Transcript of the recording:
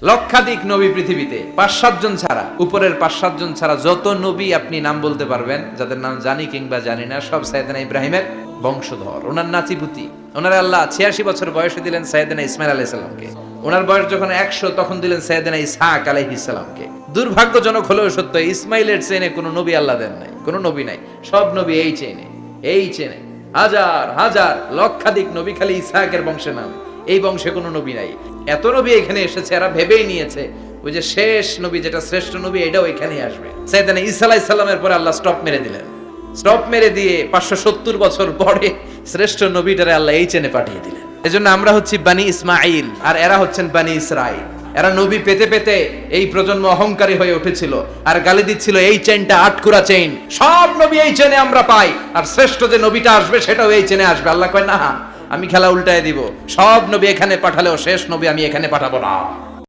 লক্ষাধিক নবী পৃথিবীতে 5-7 জন ছাড়া, উপরের 5-7 জন ছাড়া যত নবী আপনি নাম বলতে পারবেন, যাদের নাম জানি কিংবা জানি না, সব সাইয়েদনা ইব্রাহিমের বংশধর। ওনার নাতিপুতি। ওনার আল্লাহ 86 বছর বয়সে দিলেন সাইয়েদনা ইসমাইল আলাইহিস সালামকে। ওনার বয়স যখন 100 তখন দিলেন সাইয়েদনা ইসহাক আলাইহিস সালামকে। দুর্ভাগ্যজনক হলেও সত্য, ইসমাইলের চেনে কোনো নবী আল্লাহ দেন নাই, কোনো নবী নাই। সব নবী এই চেনে হাজার হাজার লক্ষাধিক নবী খালি ইসহাকের বংশে নাম, এই বংশে কোনো নবী নাই। এত নবী এখানে এসেছে, এরা ভেবেই নিয়েছে ওই যে শেষ নবী, যেটা শ্রেষ্ঠ নবী, এটাও এখানেই আসবে। সাইয়েদনা ঈসা আলাইহিস সালামের পরে আল্লাহ স্টপ মেরে দিলেন। স্টপ মেরে দিয়ে 570 বছর পরে শ্রেষ্ঠ নবীটারে আল্লাহ এই চেনে পাঠিয়ে দিলেন। এজন্য আমরা হচ্ছি বানি ইসমাঈল, আর এরা হচ্ছেন বানি ইসরাঈল। এরা নবী পেতে পেতে এই প্রজন্ম অহংকারী হয়ে উঠেছিল আর গালি দিচ্ছিল এই চেনটা আটকুরা চেইন, সব নবী এই চেনে আমরা পাই, আর শ্রেষ্ঠ যে নবীটা আসবে সেটাও এই চেনে আসবে। আল্লাহ কয় না, আমি খেলা উল্টায় দিব, সব নবী এখানে পাঠালেও শেষ নবী আমি এখানে পাঠাবো না।